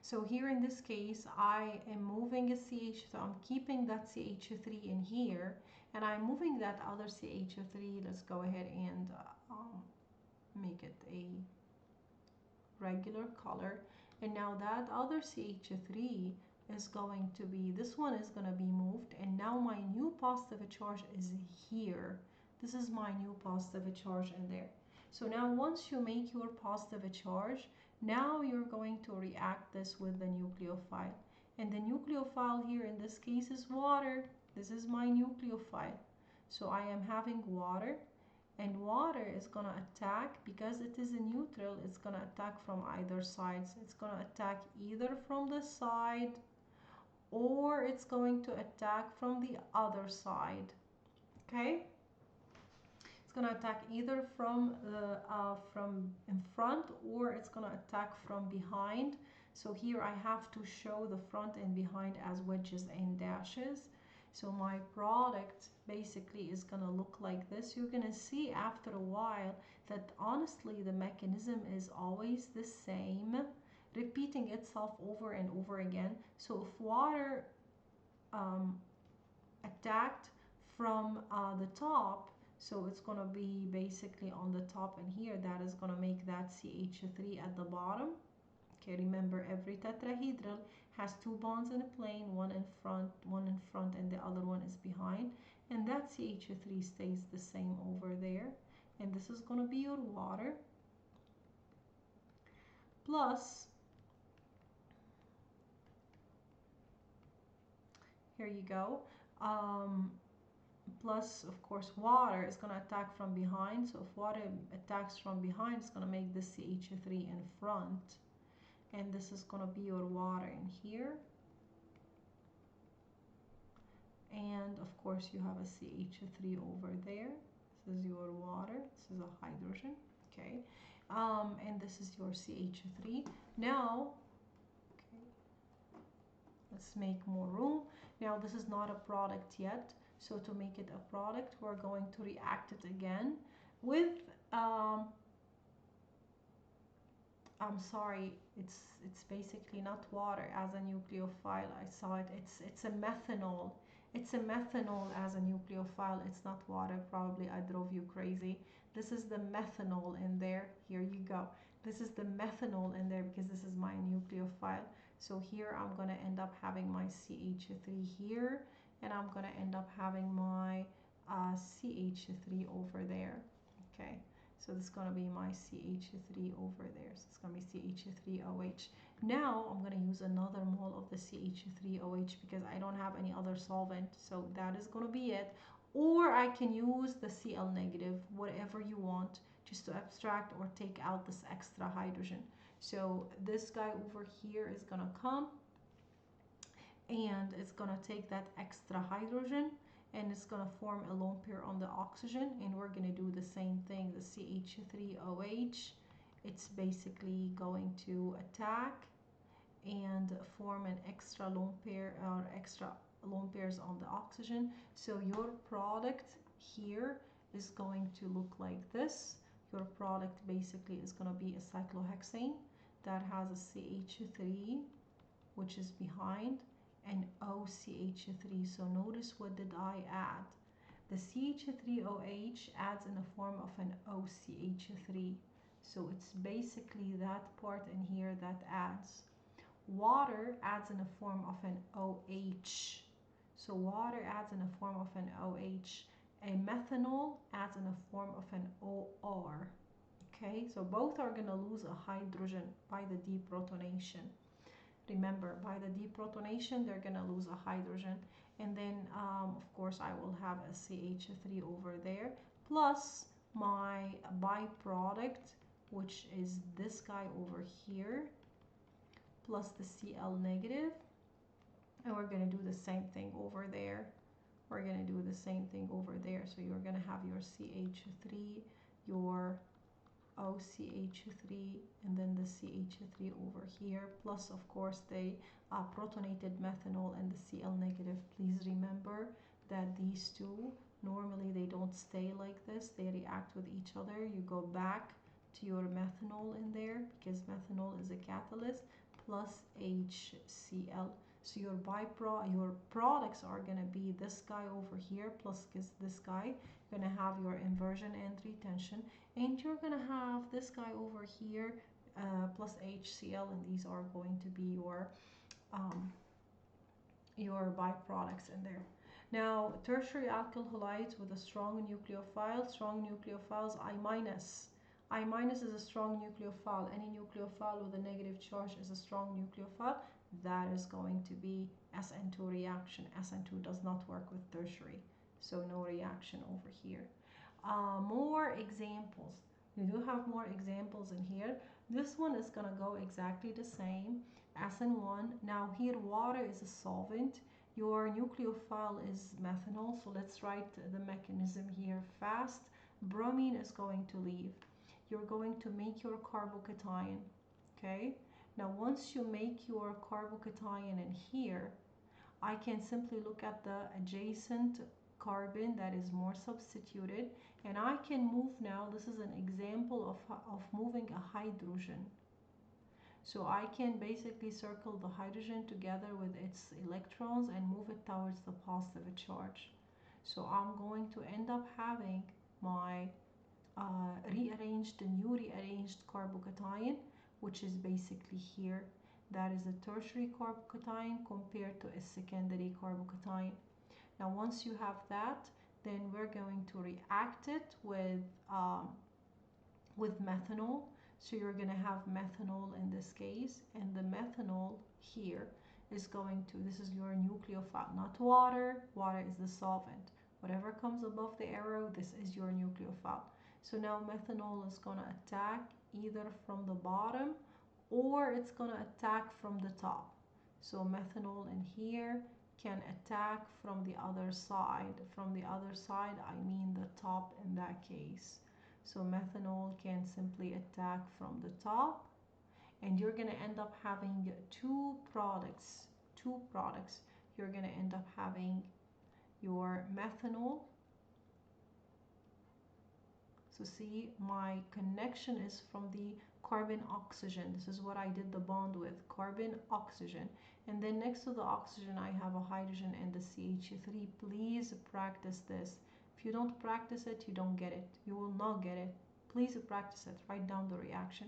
So here in this case, I am moving a CH, so I'm keeping that CH3 in here, and I'm moving that other CH3. Let's go ahead and make it a regular color. And now that other CH3 is going to be, this one is going to be moved, and now my new positive charge is here. This is my new positive charge in there. So now once you make your positive charge, now you're going to react this with the nucleophile. And the nucleophile here in this case is water. This is my nucleophile. So I am having water, and water is going to attack, because it is a neutral, it's going to attack from either sides. It's going to attack either from the side, or it's going to attack from the other side. Okay? It's going to attack either from in front, or it's going to attack from behind. So here I have to show the front and behind as wedges and dashes. So my product basically is going to look like this. You're going to see after a while that honestly the mechanism is always the same, repeating itself over and over again. So if water attacked from the top, so it's going to be basically on the top, and here that is going to make that CH3 at the bottom. Okay, remember every tetrahedral has two bonds in a plane, one in front, and the other one is behind, and that CH3 stays the same over there. And this is going to be your water, plus here you go, plus of course water is going to attack from behind. So if water attacks from behind, it's going to make this CH3 in front, and this is going to be your water in here. And of course you have a CH3 over there. This is your water, this is a hydrogen, okay, and this is your CH3. Now, okay, let's make more room. Now this is not a product yet, so to make it a product, we're going to react it again with I'm sorry, it's basically not water as a nucleophile. I saw it. It's a methanol. It's a methanol as a nucleophile. It's not water. Probably I drove you crazy. This is the methanol in there. Here you go. This is the methanol in there because this is my nucleophile. So here I'm going to end up having my CH3 here, and I'm going to end up having my CH3 over there. Okay. So this is going to be my CH3 over there. So it's going to be CH3OH. Now I'm going to use another mole of the CH3OH because I don't have any other solvent. So that is going to be it. Or I can use the Cl negative, whatever you want, just to abstract or take out this extra hydrogen. So this guy over here is going to come, and it's going to take that extra hydrogen, and it's going to form a lone pair on the oxygen, and we're going to do the same thing. The CH3OH, it's basically going to attack and form an extra lone pair or extra lone pairs on the oxygen. So your product here is going to look like this. Your product basically is going to be a cyclohexane that has a CH3, which is behind, and OCH3. So notice, what did I add? The CH3OH adds in the form of an OCH3. So it's basically that part in here that adds. Water adds in the form of an OH. So water adds in the form of an OH. A methanol adds in the form of an OR. Okay, so both are going to lose a hydrogen by the deprotonation. Remember, by the deprotonation, they're going to lose a hydrogen. And then, of course, I will have a CH3 over there, plus my byproduct, which is this guy over here, plus the Cl negative. And we're going to do the same thing over there. We're going to do the same thing over there. So you're going to have your CH3, your OCH3, and then the CH3 over here, plus of course the protonated methanol and the Cl negative. Please remember that these two, normally they don't stay like this, they react with each other. You go back to your methanol in there, because methanol is a catalyst, plus HCl. So your products are going to be this guy over here, plus this guy. You're going to have your inversion and retention, and you're going to have this guy over here, plus HCl, and these are going to be your byproducts in there. Now, tertiary alkyl halides with a strong nucleophile, strong nucleophiles, I minus. I minus is a strong nucleophile. Any nucleophile with a negative charge is a strong nucleophile. That is going to be SN2 reaction. SN2 does not work with tertiary, so no reaction over here. More examples. We do have more examples in here. This one is going to go exactly the same. SN1. Now here water is a solvent. Your nucleophile is methanol. So let's write the mechanism here fast. Bromine is going to leave. You're going to make your carbocation. Okay. Now once you make your carbocation in here, I can simply look at the adjacent carbon that is more substituted, and I can move now. This is an example of moving a hydrogen. So I can basically circle the hydrogen together with its electrons and move it towards the positive charge. So I'm going to end up having my new rearranged carbocation, which is basically here. That is a tertiary carbocation compared to a secondary carbocation. Now once you have that, then we're going to react it with methanol. So you're going to have methanol in this case, and the methanol here is going to, this is your nucleophile, not water. Water is the solvent. Whatever comes above the arrow, this is your nucleophile. So now methanol is going to attack either from the bottom or it's going to attack from the top. So methanol in here can attack from the other side. From the other side, I mean the top in that case. So methanol can simply attack from the top, and you're going to end up having two products. You're going to end up having your methanol. So see, my connection is from the carbon oxygen. This is what I did the bond with, carbon oxygen. And then next to the oxygen, I have a hydrogen and the CH3. Please practice this. If you don't practice it, you don't get it. You will not get it. Please practice it. Write down the reaction.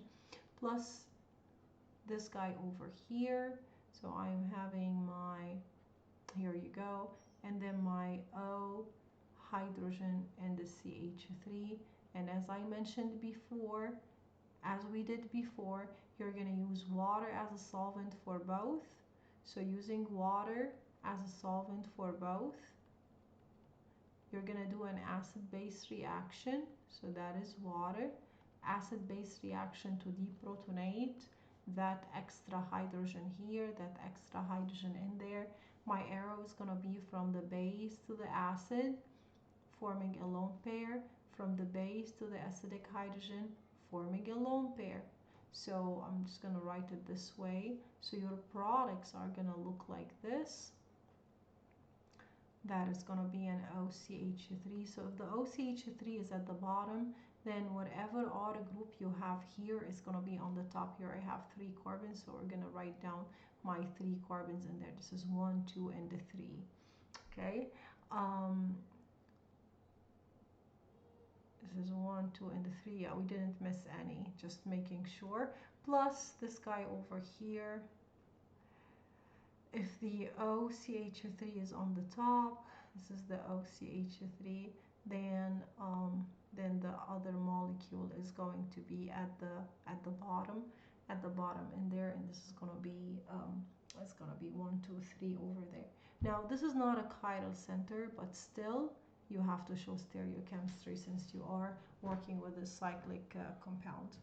Plus this guy over here. So I'm having my, here you go, and then my O, hydrogen, and the CH3. And as I mentioned before, as we did before, you're going to use water as a solvent for both. So using water as a solvent for both, you're going to do an acid-base reaction. So that is water. Acid-base reaction to deprotonate that extra hydrogen here, that extra hydrogen in there. My arrow is going to be from the base to the acid, forming a lone pair. From the base to the acidic hydrogen, forming a lone pair. So I'm just going to write it this way. So your products are going to look like this. That is going to be an OCH3. So if the OCH3 is at the bottom, then whatever auto group you have here is going to be on the top. Here I have 3 carbons, so we're going to write down my 3 carbons in there. This is 1, 2, and the 3. Okay. Um, this is 1, 2, and the 3. Yeah, we didn't miss any. Just making sure. Plus this guy over here. If the OCH3 is on the top, this is the OCH3, then the other molecule is going to be at the bottom, in there, and this is gonna be it's gonna be 1, 2, 3 over there. Now this is not a chiral center, but still you have to show stereochemistry since you are working with a cyclic compound.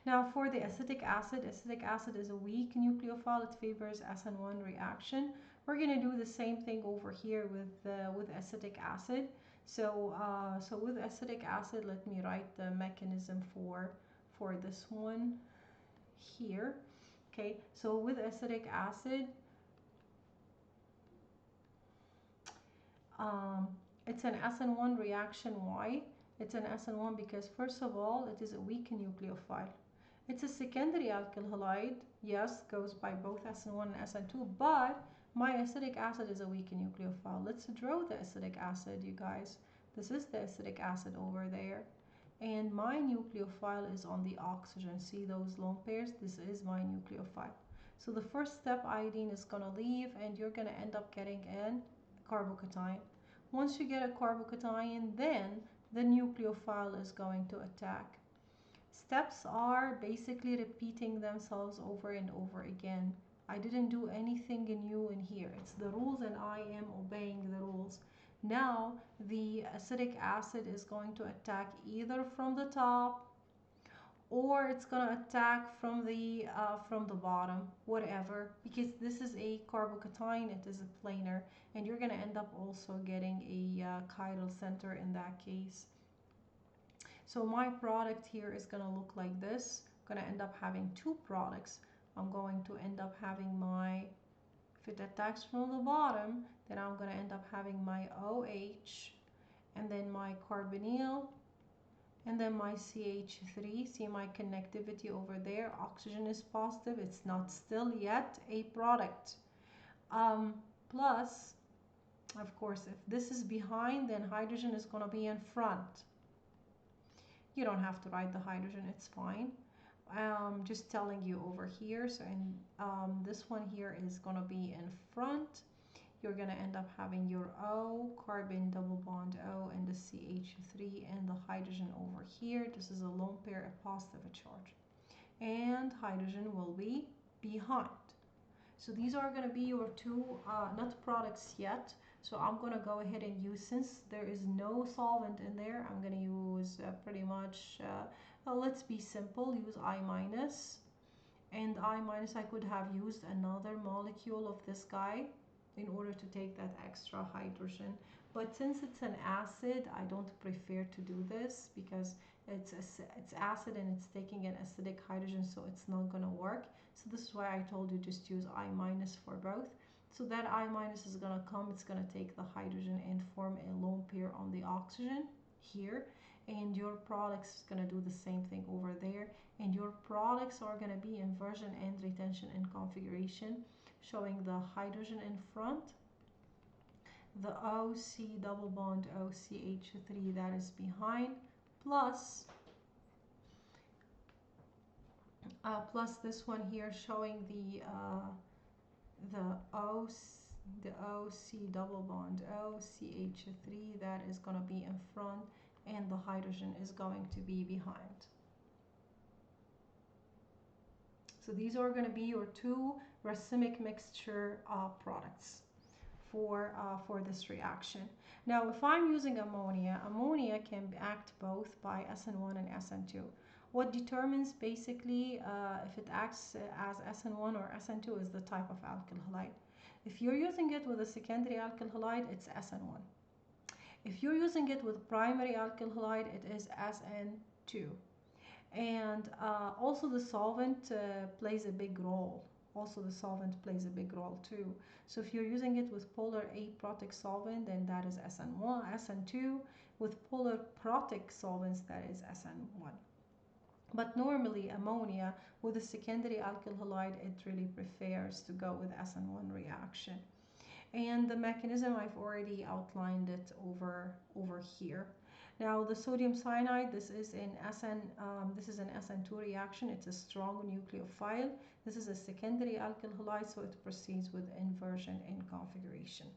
Now for the acetic acid is a weak nucleophile. It favors SN1 reaction. We're going to do the same thing over here with acetic acid. So with acetic acid, let me write the mechanism for this one here. Okay, so with acetic acid, it's an SN1 reaction. Why? It's an SN1 because first of all, it is a weak nucleophile. It's a secondary alkyl halide, yes, goes by both SN1 and SN2, but my acetic acid is a weak nucleophile. Let's draw the acetic acid, you guys. This is the acetic acid over there. And my nucleophile is on the oxygen. See those lone pairs? This is my nucleophile. So the first step, iodine is going to leave, and you're going to end up getting an carbocation. Once you get a carbocation, then the nucleophile is going to attack. Steps are basically repeating themselves over and over again. I didn't do anything new in here. It's the rules and I am obeying the rules. Now the acetic acid is going to attack either from the top or it's going to attack from the bottom, whatever, because this is a carbocation, it is a planar, and you're going to end up also getting a chiral center in that case. So my product here is going to look like this. I'm going to end up having two products. I'm going to end up having my, if it attacks from the bottom, then I'm going to end up having my OH, and then my carbonyl, and then my CH3. See my connectivity over there. Oxygen is positive. It's not still yet a product. Plus, of course, if this is behind, then hydrogen is going to be in front. You don't have to write the hydrogen, it's fine. Just telling you over here. So in this one here is going to be in front. You're going to end up having your O, carbon double bond O, and the CH3 and the hydrogen over here. This is a lone pair, a positive charge. And hydrogen will be behind. So these are going to be your two, not products yet. So I'm going to go ahead and use, since there is no solvent in there, I'm going to use pretty much, let's be simple, use I minus. And I minus, I could have used another molecule of this guy in order to take that extra hydrogen. But since it's an acid, I don't prefer to do this because it's acid and it's taking an acidic hydrogen, so it's not going to work. So this is why I told you just use I minus for both. So that I minus is going to come, it's going to take the hydrogen and form a lone pair on the oxygen here. And your products is going to do the same thing over there. And your products are going to be inversion and retention and configuration, showing the hydrogen in front, the OC double bond OCH3 that is behind, plus this one here showing the OC double bond OCH3 that is going to be in front, and the hydrogen is going to be behind. So these are going to be your two racemic mixture products for this reaction. Now if I'm using ammonia, ammonia can act both by SN1 and SN2. What determines basically if it acts as SN1 or SN2 is the type of alkyl halide. If you're using it with a secondary alkyl halide, it's SN1. If you're using it with primary alkyl halide, it is SN2. And also the solvent plays a big role. Also the solvent plays a big role too. So if you're using it with polar aprotic solvent, then that is SN1, SN2. With polar protic solvents, that is SN1. But normally ammonia with a secondary alkyl halide, it really prefers to go with SN1 reaction. And the mechanism, I've already outlined it over here. Now the sodium cyanide, this is an SN2 reaction. It's a strong nucleophile. This is a secondary alkyl halide, so it proceeds with inversion in configuration.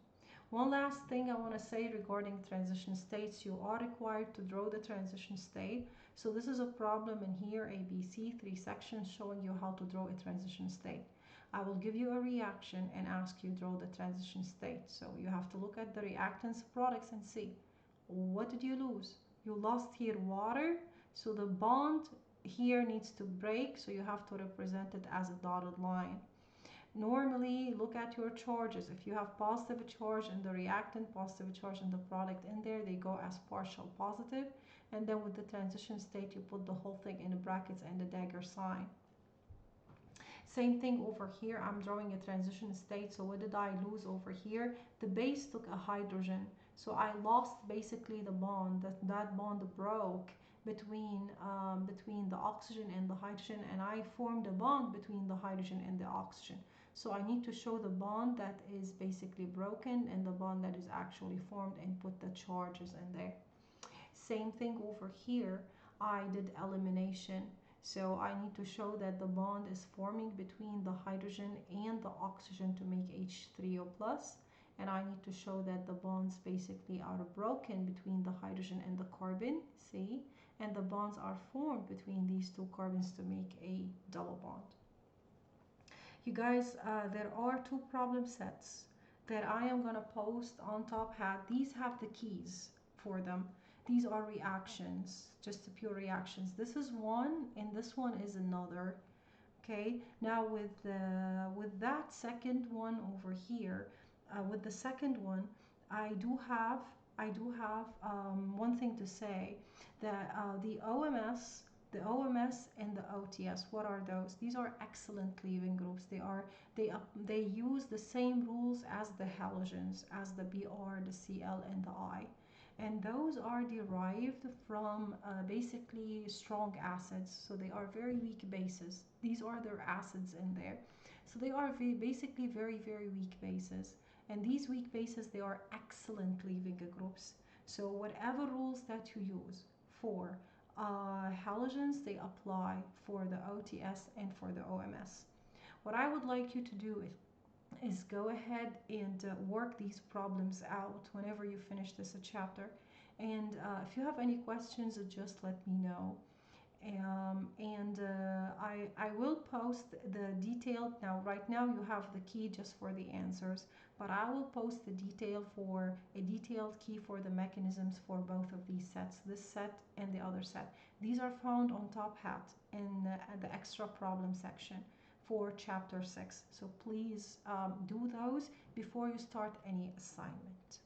One last thing I want to say regarding transition states: you are required to draw the transition state. So this is a problem in here, ABC, 3 sections showing you how to draw a transition state. I will give you a reaction and ask you to draw the transition state. So you have to look at the reactants products and see, what did you lose? You lost here water, so the bond here needs to break, so you have to represent it as a dotted line. Normally, look at your charges. If you have positive charge in the reactant, positive charge in the product in there, they go as partial positive. And then with the transition state, you put the whole thing in the brackets and the dagger sign. Same thing over here. I'm drawing a transition state. So what did I lose over here? The base took a hydrogen. So I lost basically the bond. That bond broke between the oxygen and the hydrogen, and I formed a bond between the hydrogen and the oxygen. So I need to show the bond that is basically broken and the bond that is actually formed and put the charges in there. Same thing over here. I did elimination. So I need to show that the bond is forming between the hydrogen and the oxygen to make H3O+. And I need to show that the bonds basically are broken between the hydrogen and the carbon, see? And the bonds are formed between these two carbons to make a double bond. You guys, there are 2 problem sets that I am going to post on top hat. These have the keys for them. These are reactions, just the pure reactions. This is one, and this one is another. Okay, now with that second one over here, with the second one, I do have one thing to say, that the OMS and the OTS, what are those? These are excellent leaving groups. They use the same rules as the halogens, as the Br, the Cl, and the I. And those are derived from basically strong acids, so they are very weak bases. These are their acids in there, so they are basically very, very weak bases. And these weak bases, they are excellent leaving groups. So whatever rules that you use for halogens, they apply for the OTS and for the OMS. What I would like you to do is go ahead and work these problems out whenever you finish this chapter. And if you have any questions, just let me know. I will post the detailed, now right now you have the key just for the answers, but I will post the detailed key for the mechanisms for both of these sets, this set and the other set. These are found on top hat in the extra problem section for chapter 6. So please do those before you start any assignment.